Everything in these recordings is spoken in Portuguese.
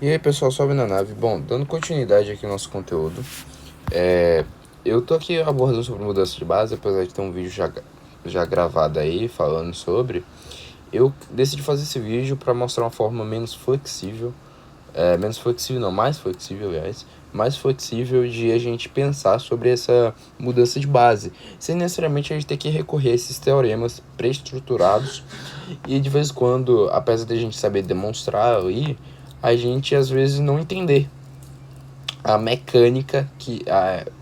E aí pessoal, sobe na nave. Bom, dando continuidade aqui ao nosso conteúdo, eu tô aqui abordando sobre mudança de base, apesar de ter um vídeo já gravado aí falando sobre. Eu decidi fazer esse vídeo para mostrar uma forma menos flexível, mais flexível, aliás, mais flexível de a gente pensar sobre essa mudança de base, sem necessariamente a gente ter que recorrer a esses teoremas pré-estruturados e de vez em quando, apesar de a gente saber demonstrar ali, a gente às vezes não entender a mecânica que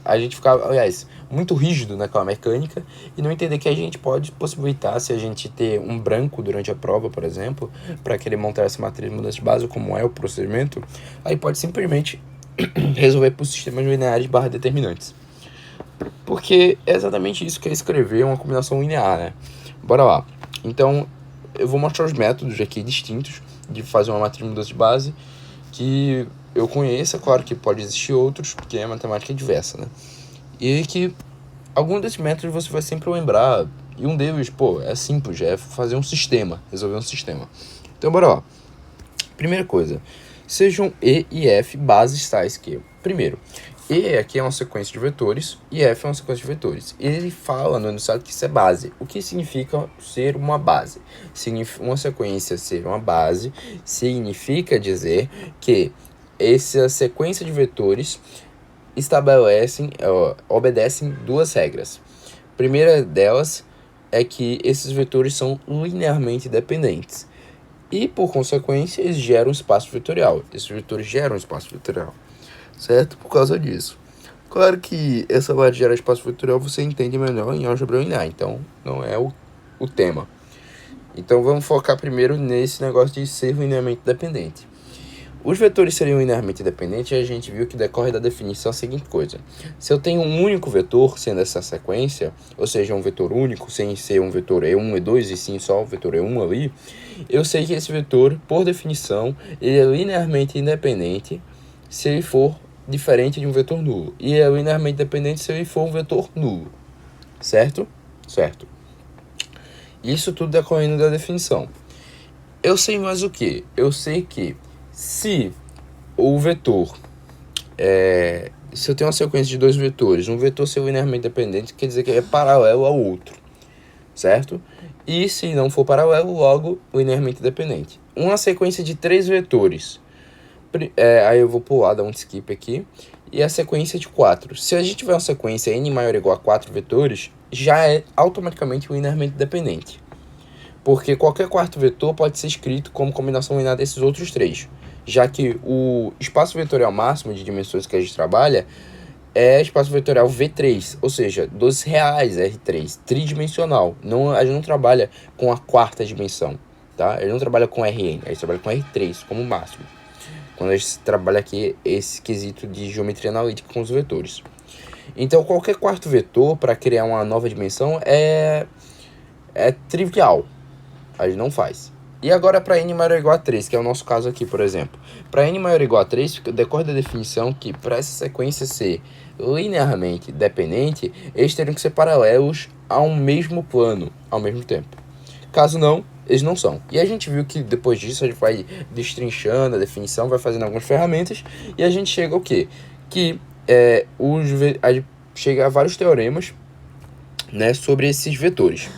a gente ficar, aliás, muito rígido naquela mecânica e não entender que a gente pode possibilitar, se a gente ter um branco durante a prova, por exemplo, para querer montar essa matriz de mudança de base, como é o procedimento, aí pode simplesmente resolver por sistemas lineares barra determinantes. Porque é exatamente isso que é escrever uma combinação linear, né? Bora lá. Então, eu vou mostrar os métodos aqui distintos de fazer uma matriz de mudança de base que eu conheço, é claro que pode existir outros, porque a matemática é diversa, né? E que algum desses métodos você vai sempre lembrar, e um deles, é simples, é fazer um sistema, resolver um sistema. Então, bora lá. Primeira coisa, sejam E e F bases tais que, primeiro, E aqui é uma sequência de vetores e F é uma sequência de vetores. Ele fala no enunciado que isso é base. O que significa ser uma base? Uma sequência ser uma base significa dizer que essa sequência de vetores obedecem duas regras. A primeira delas é que esses vetores são linearmente dependentes. E, por consequência, eles geram espaço vetorial. Esses vetores geram espaço vetorial, certo? Por causa disso. Claro que essa parte de gerar espaço vetorial você entende melhor em álgebra linear, então não é o tema. Então vamos focar primeiro nesse negócio de ser linearmente dependente. Os vetores seriam linearmente dependentes e a gente viu que decorre da definição a seguinte coisa. Se eu tenho um único vetor, sendo essa sequência, ou seja, um vetor único, sem ser um vetor E1, E2, e sim só o vetor E1 ali, eu sei que esse vetor, por definição, ele é linearmente independente se ele for diferente de um vetor nulo. E é linearmente dependente se ele for um vetor nulo. Certo? Certo. Isso tudo decorrendo da definição. Eu sei mais o que? Eu sei que se o vetor, se eu tenho uma sequência de dois vetores, um vetor ser linearmente dependente, quer dizer que ele é paralelo ao outro, certo? E se não for paralelo, logo linearmente dependente. Uma sequência de três vetores, aí eu vou pular, dar um skip aqui, e a sequência de 4. Se a gente tiver uma sequência n maior ou igual a 4 vetores, já é automaticamente linearmente dependente. Porque qualquer quarto vetor pode ser escrito como combinação linear desses outros três, já que o espaço vetorial máximo de dimensões que a gente trabalha é espaço vetorial V3, ou seja, dos reais R3, tridimensional. A gente não trabalha com a quarta dimensão, tá? A gente não trabalha com Rn, a gente trabalha com R3 como máximo. Quando a gente trabalha aqui esse quesito de geometria analítica com os vetores. Então, qualquer quarto vetor para criar uma nova dimensão é trivial. A gente não faz. E agora para n maior ou igual a 3, que é o nosso caso aqui, por exemplo. Para n maior ou igual a 3, decorre da definição que para essa sequência ser linearmente dependente, eles teriam que ser paralelos a um mesmo plano ao mesmo tempo. Caso não, eles não são. E a gente viu que depois disso a gente vai destrinchando a definição, vai fazendo algumas ferramentas, e a gente chega ao quê? Que a gente chega a vários teoremas, né, sobre esses vetores.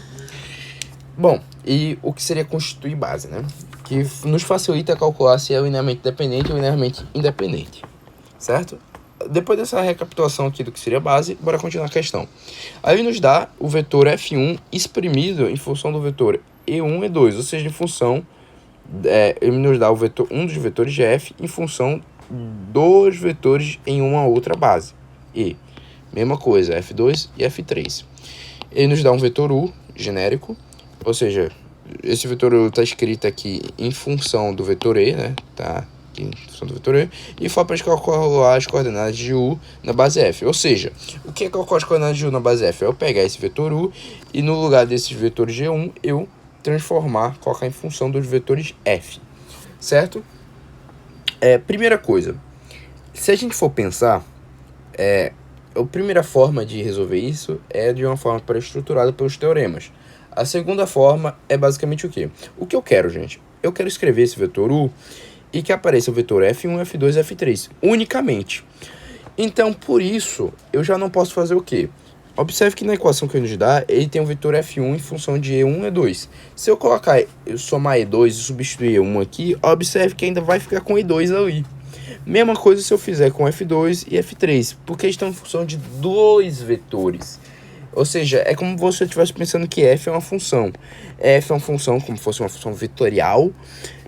Bom, e o que seria constituir base, né? Que nos facilita calcular se é linearmente dependente ou linearmente independente, certo? Depois dessa recapitulação aqui do que seria base, bora continuar a questão. Aí ele nos dá o vetor F1 exprimido em função do vetor E1 e E2, ou seja, em função, ele nos dá um dos vetores de F em função dos vetores em uma outra base. E, mesma coisa, F2 e F3. Ele nos dá um vetor U genérico, ou seja, esse vetor U está escrito aqui em função do vetor E, né? Tá aqui em função do vetor E. E for para calcular as coordenadas de U na base F. Ou seja, o que é calcular as coordenadas de U na base F? É eu pegar esse vetor U e no lugar desses vetores G1, eu colocar em função dos vetores F. Certo? Primeira coisa, se a gente for pensar, a primeira forma de resolver isso é de uma forma pré-estruturada pelos teoremas. A segunda forma é basicamente o quê? O que eu quero, gente? Eu quero escrever esse vetor U e que apareça o vetor F1, F2 e F3, unicamente. Então, por isso, eu já não posso fazer o quê? Observe que na equação que ele nos dá, ele tem um vetor F1 em função de E1 e E2. Se eu colocar, eu somar E2 e substituir E1 aqui, observe que ainda vai ficar com E2 ali. Mesma coisa se eu fizer com F2 e F3, porque eles estão em função de dois vetores. Ou seja, é como se você estivesse pensando que F é uma função. F é uma função como se fosse uma função vetorial,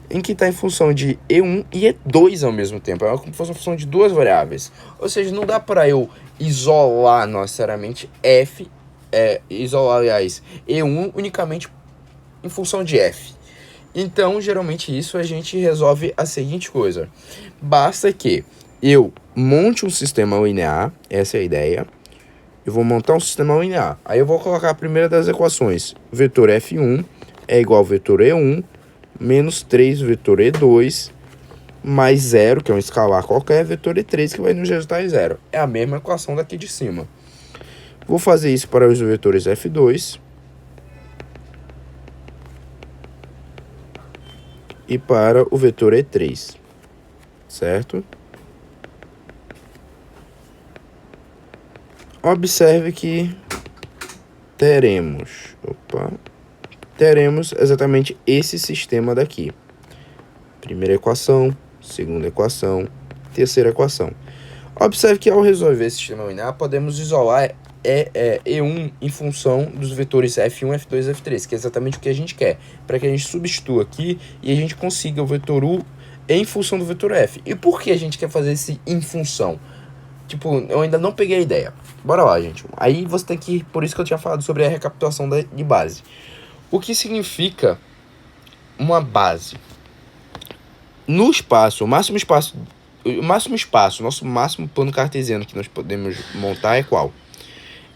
em que está em função de E1 e E2 ao mesmo tempo. É como se fosse uma função de duas variáveis. Ou seja, não dá para eu isolar necessariamente F, isolar, aliás, E1 unicamente em função de F. Então, geralmente isso a gente resolve a seguinte coisa. Basta que eu monte um sistema linear, essa é a ideia. Eu vou montar um sistema linear. Aí eu vou colocar a primeira das equações. Vetor F1 é igual ao vetor E1 menos 3 vetor E2 mais 0, que é um escalar qualquer, vetor E3 que vai nos resultar em 0. É a mesma equação daqui de cima. Vou fazer isso para os vetores F2 e para o vetor E3, certo? Observe que teremos exatamente esse sistema daqui. Primeira equação, segunda equação, terceira equação. Observe que ao resolver esse sistema linear, podemos isolar E1 em função dos vetores F1, F2 e F3, que é exatamente o que a gente quer, para que a gente substitua aqui e a gente consiga o vetor U em função do vetor F. E por que a gente quer fazer esse em função? Tipo, eu ainda não peguei a ideia. Bora lá, gente. Aí você tem que... Por isso que eu tinha falado sobre a recapitulação de base. O que significa uma base? No espaço, nosso máximo plano cartesiano que nós podemos montar é qual?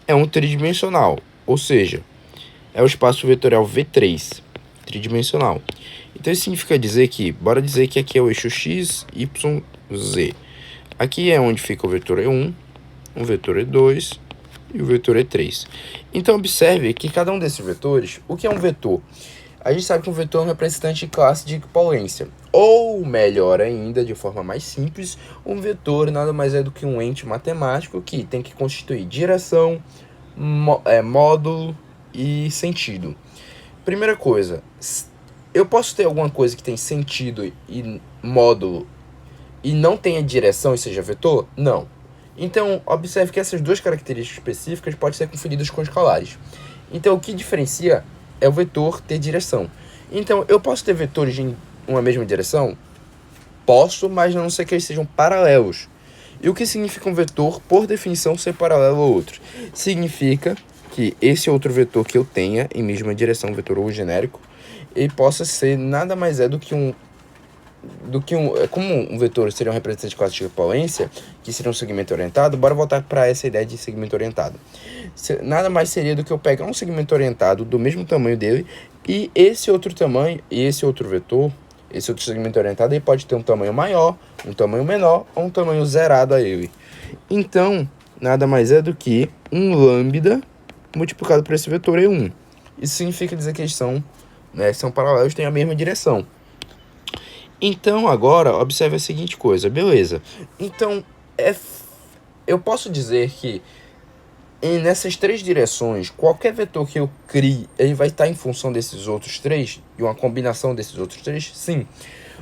É um tridimensional, ou seja, é o espaço vetorial V3, tridimensional. Então isso significa dizer que, bora dizer que aqui é o eixo x, y, z. Aqui é onde fica o vetor E1, o vetor E2 e o vetor E3. Então observe que cada um desses vetores, o que é um vetor? A gente sabe que um vetor é um representante de classe de equivalência. Ou, melhor ainda, de forma mais simples, um vetor nada mais é do que um ente matemático que tem que constituir direção, módulo e sentido. Primeira coisa, eu posso ter alguma coisa que tem sentido e módulo e não tenha direção e seja vetor? Não. Então, observe que essas duas características específicas podem ser conferidas com escalares. Então, o que diferencia é o vetor ter direção. Então, eu posso ter vetores em uma mesma direção? Posso, mas a não ser que eles sejam paralelos. E o que significa um vetor, por definição, ser paralelo ao outro? Significa que esse outro vetor que eu tenha em mesma direção, vetor U genérico, ele possa ser nada mais é do que como um vetor seria um representante de classe de equivalência, que seria um segmento orientado. Bora voltar para essa ideia de segmento orientado. Nada mais seria do que eu pegar um segmento orientado do mesmo tamanho dele e esse outro tamanho, e esse outro vetor, esse outro segmento orientado, ele pode ter um tamanho maior, um tamanho menor ou um tamanho zerado a ele. Então, nada mais é do que um lambda multiplicado por esse vetor E1. Isso significa dizer que eles são paralelos, têm a mesma direção. Então, agora, observe a seguinte coisa, beleza. Então, eu posso dizer que nessas três direções, qualquer vetor que eu crie, ele vai estar em função desses outros três, e uma combinação desses outros três? Sim.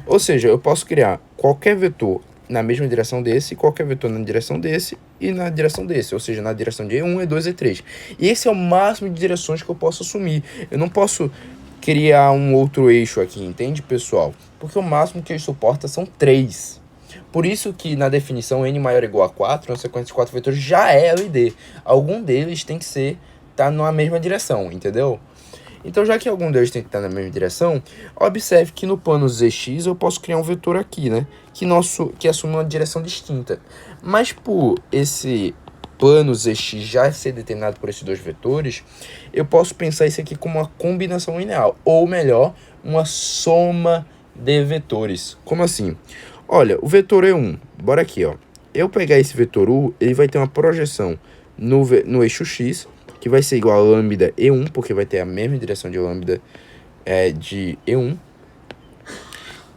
Ou seja, eu posso criar qualquer vetor na mesma direção desse, qualquer vetor na direção desse e na direção desse, ou seja, na direção de E1, E2 e E3. E esse é o máximo de direções que eu posso assumir. Eu não posso criar um outro eixo aqui, entende, pessoal? Porque o máximo que ele suporta são 3. Por isso que na definição n maior ou igual a 4, na sequência de 4 vetores, já é LD. Algum deles tem que estar na mesma direção, entendeu? Então, já que algum deles tem que estar na mesma direção, observe que no plano ZX eu posso criar um vetor aqui, né? Que assume uma direção distinta. Mas por esse plano ZX já ser determinado por esses dois vetores, eu posso pensar isso aqui como uma combinação linear, ou melhor, uma soma de vetores. Como assim? Olha, o vetor E1, bora aqui, ó. Eu pegar esse vetor U, ele vai ter uma projeção no eixo X, que vai ser igual a lambda E1, porque vai ter a mesma direção de lambda de E1.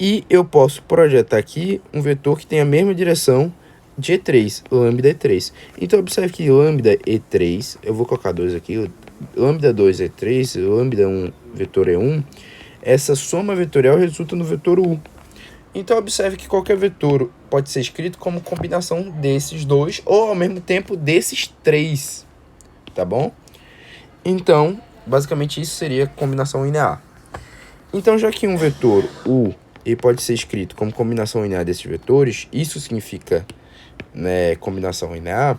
E eu posso projetar aqui um vetor que tem a mesma direção de E3, lambda E3. Então, observe que lambda E3, eu vou colocar 2 aqui, lambda 2 E3, lambda 1 vetor E1, essa soma vetorial resulta no vetor U. Então, observe que qualquer vetor pode ser escrito como combinação desses dois, ou ao mesmo tempo desses três, tá bom? Então, basicamente isso seria combinação linear. Então, já que um vetor U ele pode ser escrito como combinação linear desses vetores, isso significa, né, combinação linear.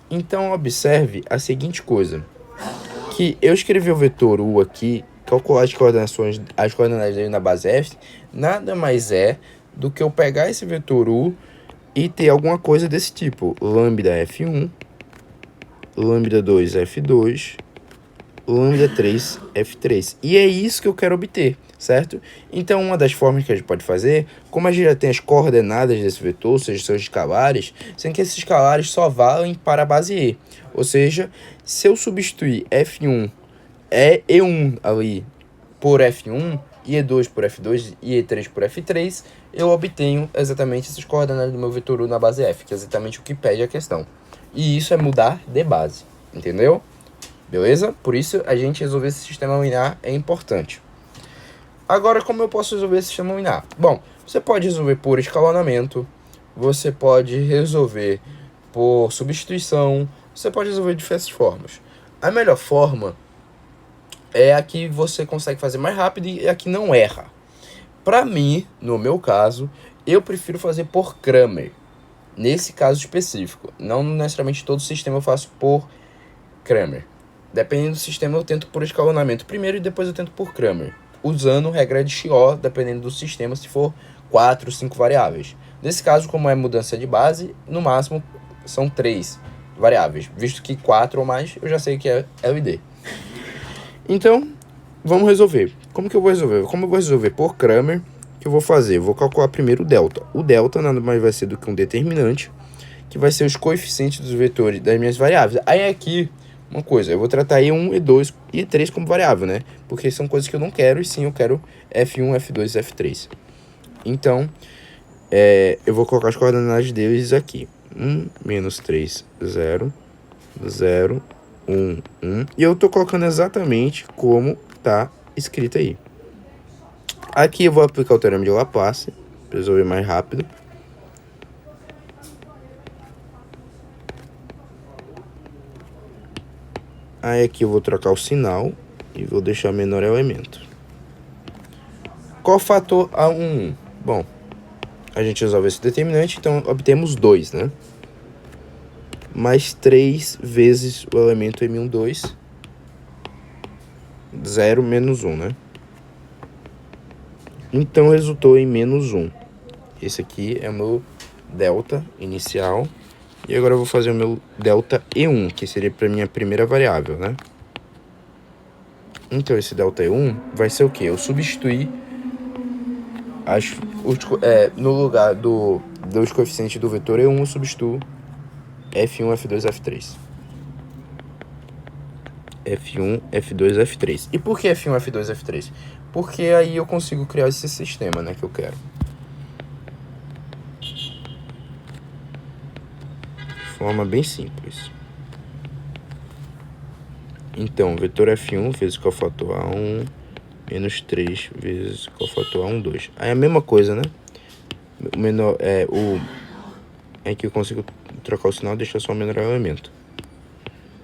Então, observe a seguinte coisa, que eu escrevi o vetor U aqui, calcular as coordenadas dele na base F, nada mais é do que eu pegar esse vetor U e ter alguma coisa desse tipo, lambda F1, lambda 2 F2, lambda 3 F3. E é isso que eu quero obter, certo? Então, uma das formas que a gente pode fazer, como a gente já tem as coordenadas desse vetor, ou seja, seus escalares, sendo que esses escalares só valem para a base E. Ou seja, se eu substituir F1, E1 ali por F1, e E2 por F2 e E3 por F3, eu obtenho exatamente essas coordenadas do meu vetor U na base F, que é exatamente o que pede a questão. E isso é mudar de base, entendeu? Beleza? Por isso, a gente resolver esse sistema linear é importante. Agora, como eu posso resolver esse sistema linear? Bom, você pode resolver por escalonamento, você pode resolver por substituição, você pode resolver de diversas formas. A melhor forma é a que você consegue fazer mais rápido e a que não erra. Para mim, no meu caso, eu prefiro fazer por Cramer. Nesse caso específico, não necessariamente todo sistema eu faço por Cramer. Dependendo do sistema, eu tento por escalonamento primeiro e depois eu tento por Cramer, usando regra de Chió, dependendo do sistema, se for 4, 5 variáveis. Nesse caso, como é mudança de base, no máximo são 3 variáveis, visto que 4 ou mais eu já sei que é LD. Então, vamos resolver. Como que eu vou resolver? Como eu vou resolver por Cramer, o que eu vou fazer? Eu vou calcular primeiro o delta. O delta nada mais vai ser do que um determinante, que vai ser os coeficientes dos vetores das minhas variáveis. Aí aqui, uma coisa, eu vou tratar E1, E2 e E3 como variável, né? Porque são coisas que eu não quero, e sim eu quero F1, F2 e F3. Então, eu vou colocar as coordenadas deles aqui. 1, menos 3, 0, 0, 1, 1. E eu tô colocando exatamente como tá escrito aí. Aqui eu vou aplicar o teorema de Laplace, para resolver mais rápido. Aí aqui eu vou trocar o sinal e vou deixar menor elemento. Qual fator A1? Bom, a gente resolve esse determinante, então obtemos 2, né? Mais 3 vezes o elemento M1, 2. 0 menos 1, né? Então resultou em menos 1. Esse aqui é o meu delta inicial. E agora eu vou fazer o meu delta E1, que seria para minha primeira variável, né? Então esse delta E1 vai ser o quê? Eu substituir no lugar dos coeficientes do vetor E1, eu substituo F1, F2, F3. F1, F2, F3. E por que F1, F2, F3? Porque aí eu consigo criar esse sistema, né, que eu quero. De forma bem simples. Então, vetor F1 vezes cofator A1 menos 3 vezes cofator A1, 2. Aí é a mesma coisa, né? O menor é que eu consigo trocar o sinal e deixar só o menor elemento.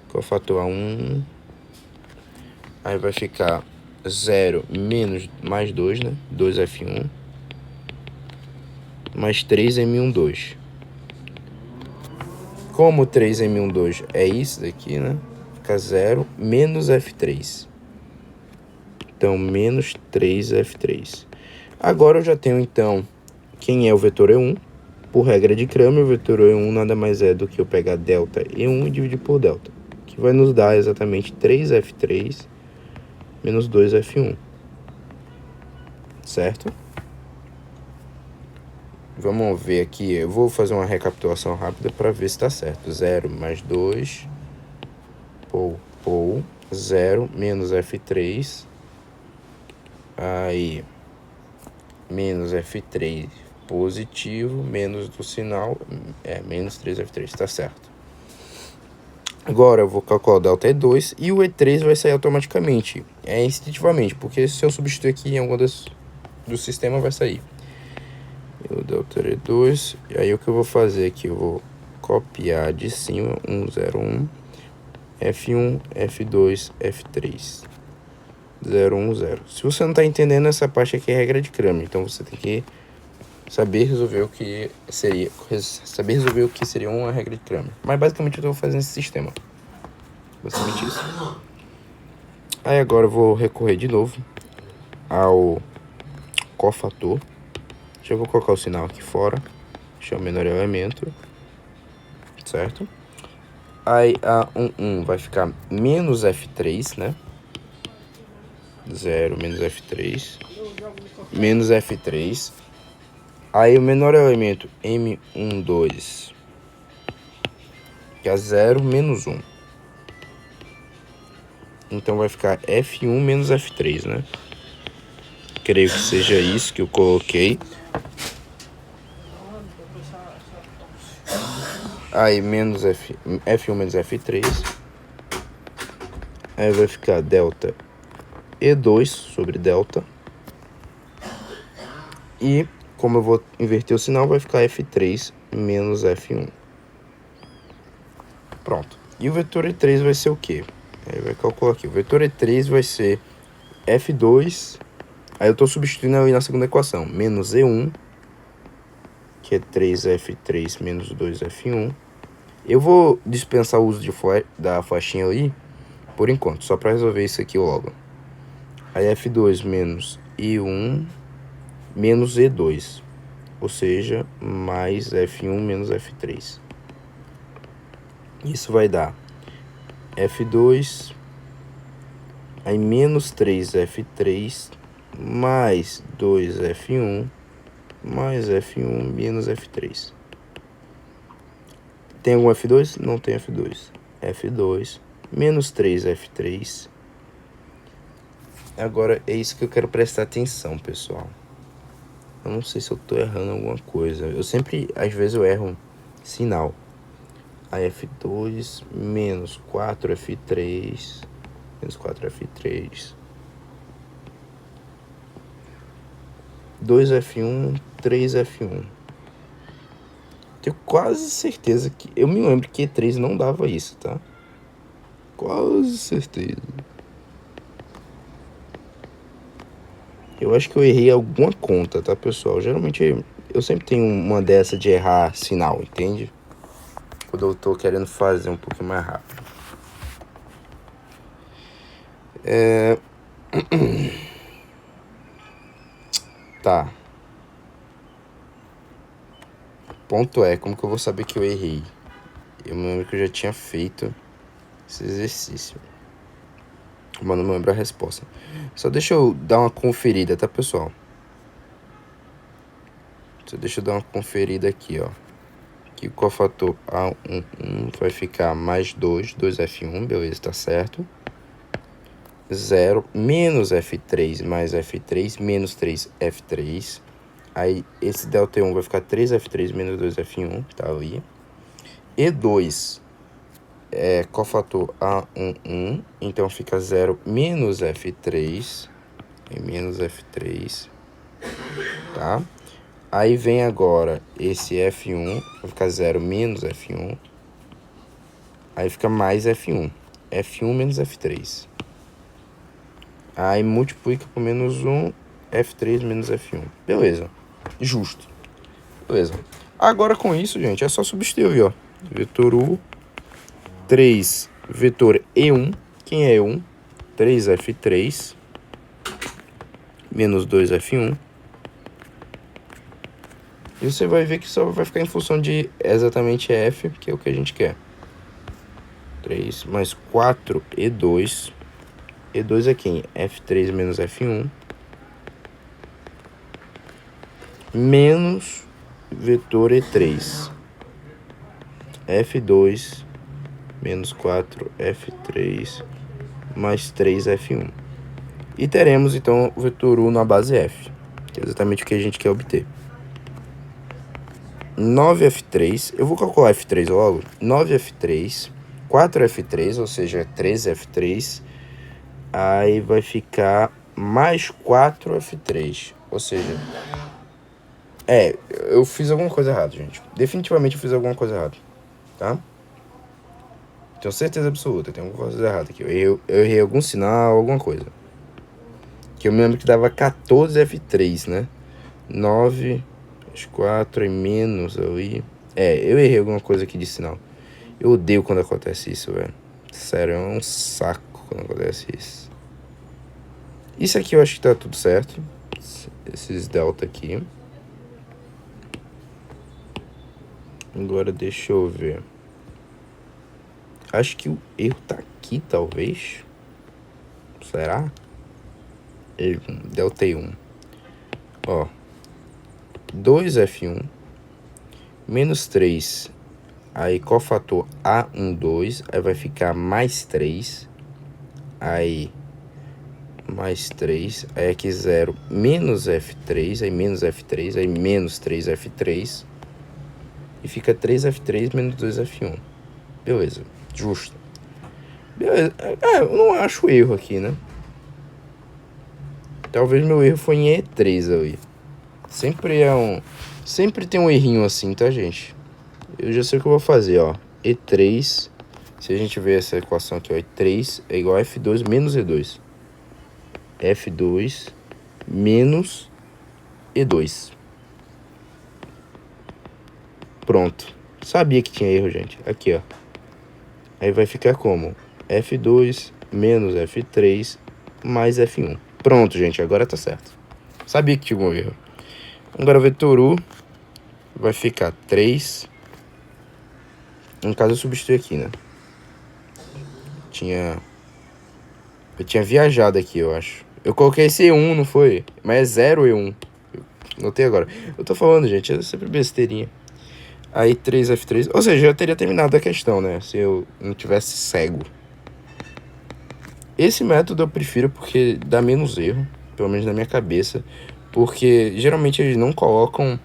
Cofator A1. Aí vai ficar 0 menos mais 2, né? 2F1. Mais 3M1, 2. Como 3M1, 2 é isso daqui, né? Fica 0 menos F3. Então, menos 3F3. Agora eu já tenho, então, quem é o vetor E1. Por regra de Cramer, o vetor E1 nada mais é do que eu pegar delta E1 e dividir por delta, que vai nos dar exatamente 3F3 menos 2F1. Certo? Vamos ver aqui, eu vou fazer uma recapitulação rápida para ver se está certo. 0 mais 2, 0 menos F3, aí menos F3 positivo, menos do sinal, menos 3F3, tá certo. Agora eu vou calcular o delta E2 e o E3 vai sair automaticamente, instintivamente, porque se eu substituir aqui em alguma do sistema vai sair. O delta E2, e aí o que eu vou fazer aqui, eu vou copiar de cima 101, F1, F2, F3, 0, 1, 0. Se você não está entendendo, essa parte aqui é regra de Cramer, então você tem que saber resolver o que seria uma regra de Cramer. Mas basicamente eu estou fazendo esse sistema. Basicamente isso. Aí agora eu vou recorrer de novo ao cofator. Já vou colocar o sinal aqui fora. Deixar o menor elemento. Certo? Aí a 1 vai ficar menos F3, né? 0 menos F3. Menos F3. Aí o menor elemento M12, que é 0 menos 1. Então vai ficar F1 menos F3, né? Creio que seja isso que eu coloquei. Aí menos F1 menos F3. Aí vai ficar delta E2 sobre delta. E como eu vou inverter o sinal, vai ficar F3 menos F1. Pronto. E o vetor E3 vai ser o quê? Aí vai calcular aqui. O vetor E3 vai ser F2. Aí eu estou substituindo ali na segunda equação. Menos E1, que é 3F3 menos 2F1. Eu vou dispensar o uso da faixinha ali, por enquanto, só para resolver isso aqui logo. Aí F2 menos I1 menos E2, ou seja, mais F1 menos F3. Isso vai dar F2, aí menos 3F3, mais 2F1, mais F1 menos F3. Tem algum F2? Não tem F2. F2 menos 3F3. Agora é isso que eu quero prestar atenção, pessoal. Eu não sei se eu tô errando alguma coisa. Eu sempre, às vezes eu erro sinal. Aí F2 menos 4F3. Menos 4F3. 2F1, 3F1. Tenho quase certeza que... Eu me lembro que E3 não dava isso, tá? Quase certeza. Eu acho que eu errei alguma conta, tá, pessoal? Geralmente eu sempre tenho uma dessa de errar sinal, entende? Quando eu tô querendo fazer um pouquinho mais rápido. Tá. Ponto é, como que eu vou saber que eu errei? Eu me lembro que eu já tinha feito esse exercício, mas não me lembro a resposta. Só deixa eu dar uma conferida, tá, pessoal? Só deixa eu dar uma conferida aqui, ó. Que o cofator A11 vai ficar mais 2F1, beleza, tá certo. 0 menos F3 mais F3 menos 3F3. Aí esse delta E1 vai ficar 3F3 menos 2F1, tá ali. E2 é cofator A11, então fica 0 menos F3 e menos F3, tá? Aí vem agora esse F1, vai ficar 0 menos F1, aí fica mais F1, F1 menos F3. Aí multiplica por menos 1, F3 menos F1. Beleza, justo. Beleza. Agora com isso, gente, é só substituir, ó. Vetor U, 3, vetor E1. Quem é E1? 3F3 menos 2F1. E você vai ver que só vai ficar em função de exatamente F, que é o que a gente quer. 3 mais 4E2. E2 é quem? F3 menos F1. Menos vetor E3. F2 menos 4F3 mais 3F1. E teremos, então, o vetor U na base F. que é exatamente o que a gente quer obter. 9F3, eu vou calcular F3 logo. 9F3, 4F3, ou seja, 13F3. Aí vai ficar mais 4F3, ou seja... eu fiz alguma coisa errada, gente. Definitivamente eu fiz alguma coisa errada, tá? Tenho certeza absoluta, tem alguma coisa errada aqui. Eu errei algum sinal, alguma coisa. Que eu me lembro que dava 14F3, né? 9, mais 4 e menos ali. Eu errei alguma coisa aqui de sinal. Eu odeio quando acontece isso, velho. Sério, é um saco quando acontece isso. Isso aqui eu acho que tá tudo certo. Esses delta aqui. Agora deixa eu ver. Acho que o erro tá aqui, talvez. Será? Delta 1. Ó. 2F1. Menos 3. Aí, cofator A12. Aí vai ficar mais 3. Aí, mais 3. Aí aqui 0. Menos F3. Aí, menos F3. Aí, menos 3F3. E fica 3F3 menos 2F1. Beleza. Justo. Beleza. Eu não acho erro aqui, né? Talvez meu erro foi em E3 ali. Sempre tem um errinho assim, tá, gente? Eu já sei o que eu vou fazer, ó. E3. Se a gente ver essa equação aqui, ó. E3 é igual a F2 menos E2. F2 menos E2. Pronto. Sabia que tinha erro, gente. Aqui, ó. Aí vai ficar como? F2 menos F3 mais F1. Pronto, gente. Agora tá certo. Sabia que tinha um erro. Agora o vetor U vai ficar 3. No caso eu substituí aqui, né? Eu tinha viajado aqui, eu acho. Eu coloquei esse E1, não foi? Mas é 0 E1. Eu notei agora. Eu tô falando, gente. É sempre besteirinha. Aí 3F3. Ou seja, eu teria terminado a questão, né? Se eu não tivesse cego. Esse método eu prefiro porque dá menos erro. Pelo menos na minha cabeça. Porque geralmente eles não colocam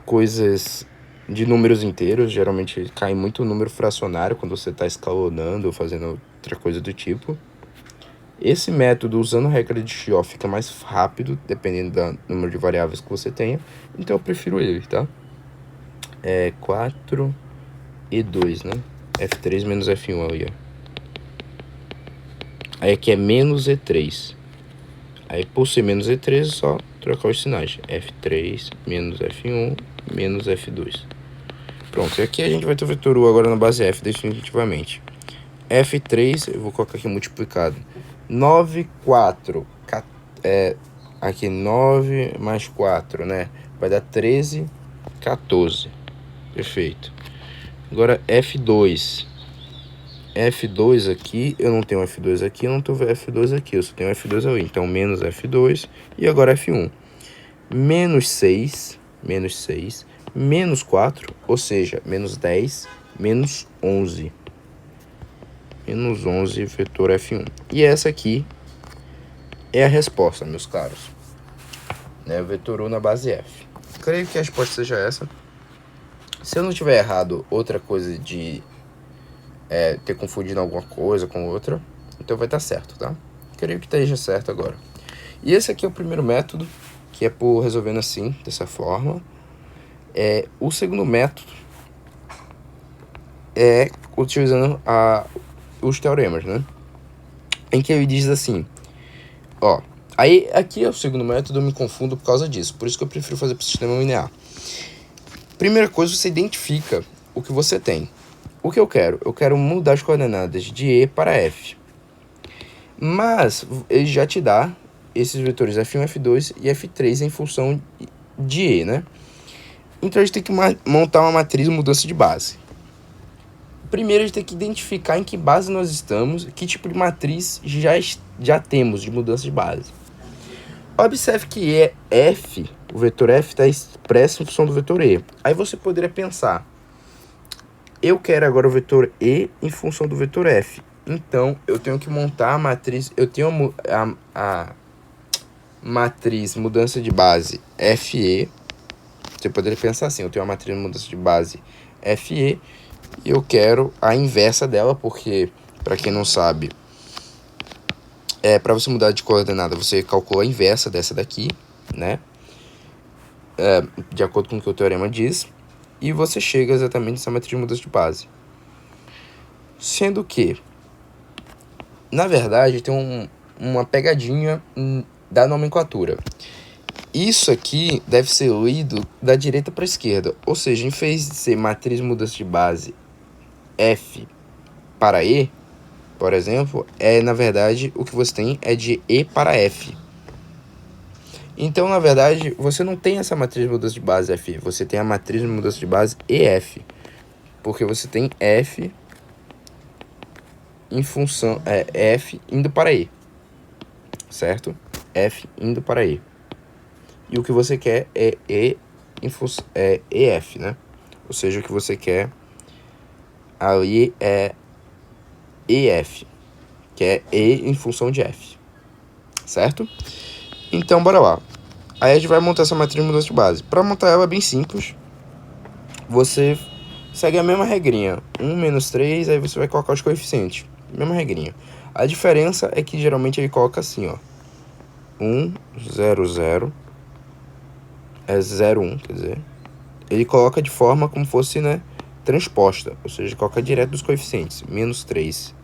coisas de números inteiros. Geralmente cai muito número fracionário quando você está escalonando ou fazendo outra coisa do tipo. Esse método, usando a regra de Chió, fica mais rápido, dependendo do número de variáveis que você tenha. Então eu prefiro ele, tá? 4 e 2, né? F3 menos F1 ali, ó. Aí aqui é menos E3. Aí por ser menos E3 é só trocar os sinais. F3 menos F1 menos F2. Pronto, e aqui a gente vai ter o vetor U agora na base F definitivamente. F3, eu vou colocar aqui multiplicado. 9, 4. Aqui 9 mais 4, né? Vai dar 13, 14. Perfeito. Agora F2. F2 aqui, eu não tenho F2 aqui, eu não tenho F2 aqui, eu só tenho F2 ali. Então, menos F2 e agora F1. Menos 6, menos 4, ou seja, menos 10, menos 11. Menos 11, vetor F1. E essa aqui é a resposta, meus caros. Né? Vetor U na base F. Creio que a resposta seja essa. Se eu não tiver errado outra coisa de ter confundido alguma coisa com outra, então vai estar certo, tá? Creio que esteja certo agora. E esse aqui é o primeiro método, que é por resolvendo assim, dessa forma. O segundo método é utilizando os teoremas, né? Em que ele diz assim, ó, aí aqui é o segundo método, eu me confundo por causa disso, por isso que eu prefiro fazer para o sistema linear. Primeira coisa, você identifica o que você tem. O que eu quero? Eu quero mudar as coordenadas de E para F. Mas ele já te dá esses vetores F1, F2 e F3 em função de E, né? Então a gente tem que montar uma matriz de mudança de base. Primeiro a gente tem que identificar em que base nós estamos, que tipo de matriz já temos de mudança de base. Observe que F, o vetor F está expresso em função do vetor E. Aí você poderia pensar, eu quero agora o vetor E em função do vetor F. Então, eu tenho que montar a matriz, eu tenho matriz mudança de base FE. Você poderia pensar assim, eu tenho uma matriz mudança de base FE e eu quero a inversa dela, porque, para quem não sabe, para você mudar de coordenada, você calcula a inversa dessa daqui, né? De acordo com o que o teorema diz, e você chega exatamente nessa matriz de mudança de base. Sendo que, na verdade, tem uma pegadinha da nomenclatura. Isso aqui deve ser lido da direita para a esquerda, ou seja, em vez de ser matriz de mudança de base F para E, por exemplo, na verdade, o que você tem é de E para F. Então, na verdade, você não tem essa matriz de mudança de base F, você tem a matriz de mudança de base EF, porque você tem F em função, F indo para E, certo? F indo para E. E o que você quer é E em função, EF, né? Ou seja, o que você quer ali é EF, que é E em função de F, certo? Então, bora lá. Aí a gente vai montar essa matriz de mudança de base. Para montar ela é bem simples. Você segue a mesma regrinha. 1 menos 3, aí você vai colocar os coeficientes. Mesma regrinha. A diferença é que geralmente ele coloca assim, ó. 1, 0, 0. É 0, 1, quer dizer. Ele coloca de forma como fosse, né, transposta. Ou seja, ele coloca direto dos coeficientes. Menos 3,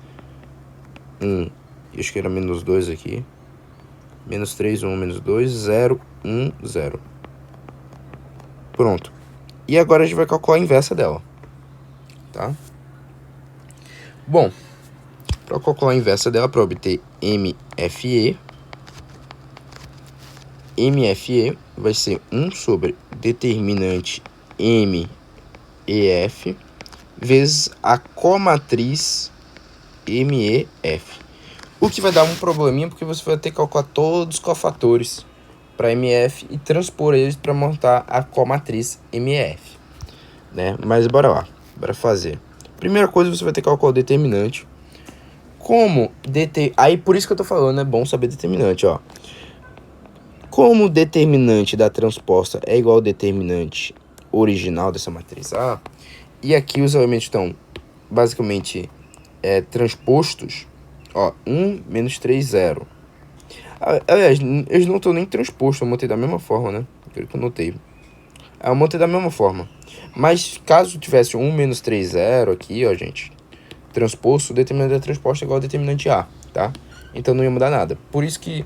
1. Eu acho que era menos 2 aqui. Menos 3, 1, menos 2, 0, 1, 0. Pronto. E agora a gente vai calcular a inversa dela, tá? Bom, para calcular a inversa dela, para obter MFE vai ser 1 sobre determinante MEF vezes a comatriz MEF. O que vai dar um probleminha, porque você vai ter que calcular todos os cofatores para MF e transpor eles para montar a comatriz MEF, né? Mas bora lá, bora fazer. Primeira coisa, você vai ter que calcular o determinante. Aí por isso que eu tô falando, é bom saber determinante, ó. Como o determinante da transposta é igual ao determinante original dessa matriz A, e aqui os elementos estão basicamente transpostos, ó, 1 menos 3, 0. Aliás, eles não estão nem transpostos, eu montei da mesma forma, né? Aquilo que eu notei. Eu montei da mesma forma. Mas caso tivesse 1 menos 3, 0 aqui, ó, gente, transposto, o determinante da transposta é igual ao determinante A, tá? Então não ia mudar nada. Por isso que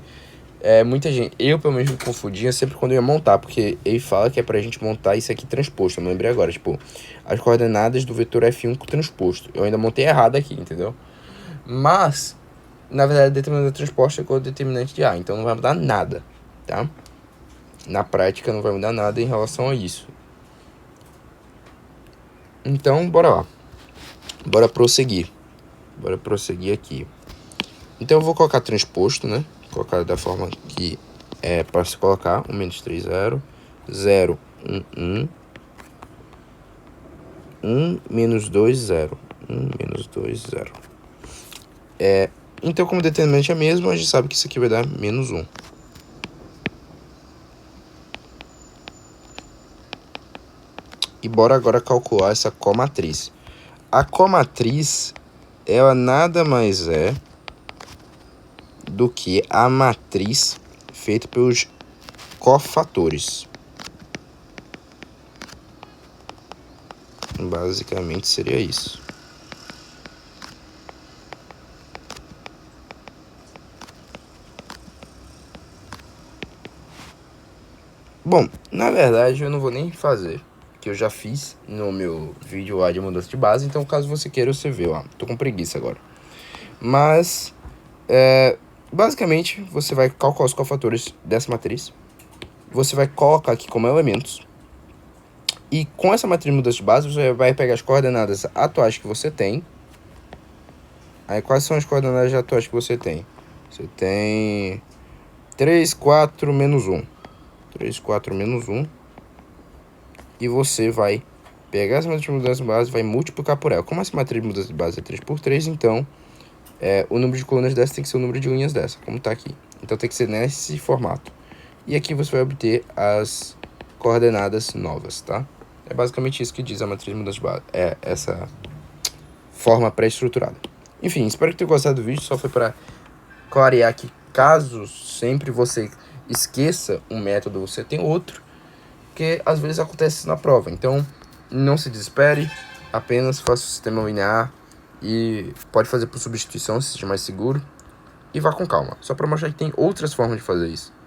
muita gente, eu pelo menos me confundia sempre quando eu ia montar, porque ele fala que é pra gente montar isso aqui transposto. Eu me lembrei agora, tipo, as coordenadas do vetor F1 transposto. Eu ainda montei errado aqui, entendeu? Mas, na verdade, o determinante da transposta é igual ao determinante de A, então não vai mudar nada, tá? Na prática não vai mudar nada em relação a isso. Então, bora lá. Bora prosseguir. Bora prosseguir aqui. Então eu vou colocar transposto, né? Colocar da forma que é para se colocar. 1 menos 3, 0. 0, 1, 1. 1 menos 2, 0. 1 menos 2, 0. Então, como o determinante é mesmo, a gente sabe que isso aqui vai dar menos 1. E bora agora calcular essa comatriz. A comatriz, ela nada mais é do que a matriz feita pelos cofatores. Basicamente seria isso. Bom, na verdade eu não vou nem fazer, que eu já fiz no meu vídeo lá de mudança de base, então caso você queira você vê lá. Tô com preguiça agora. Mas, basicamente, você vai calcular os cofatores dessa matriz. Você vai colocar aqui como elementos. E com essa matriz de mudança de base, você vai pegar as coordenadas atuais que você tem. Aí, quais são as coordenadas atuais que você tem? Você tem 3, 4, menos 1. 3, 4, menos 1. E você vai pegar essa matriz de mudança de base e vai multiplicar por ela. Como essa matriz de mudança de base é 3 por 3, então o número de colunas dessa tem que ser o número de linhas dessa, como está aqui. Então tem que ser nesse formato. E aqui você vai obter as coordenadas novas, tá? É basicamente isso que diz a matriz de mudança de base. É essa forma pré-estruturada. Enfim, espero que tenham gostado do vídeo. Só foi para clarear que caso sempre você esqueça um método, você tem outro, que às vezes acontece na prova. Então, não se desespere, apenas faça o sistema linear e pode fazer por substituição, se seja mais seguro. E vá com calma, só para mostrar que tem outras formas de fazer isso.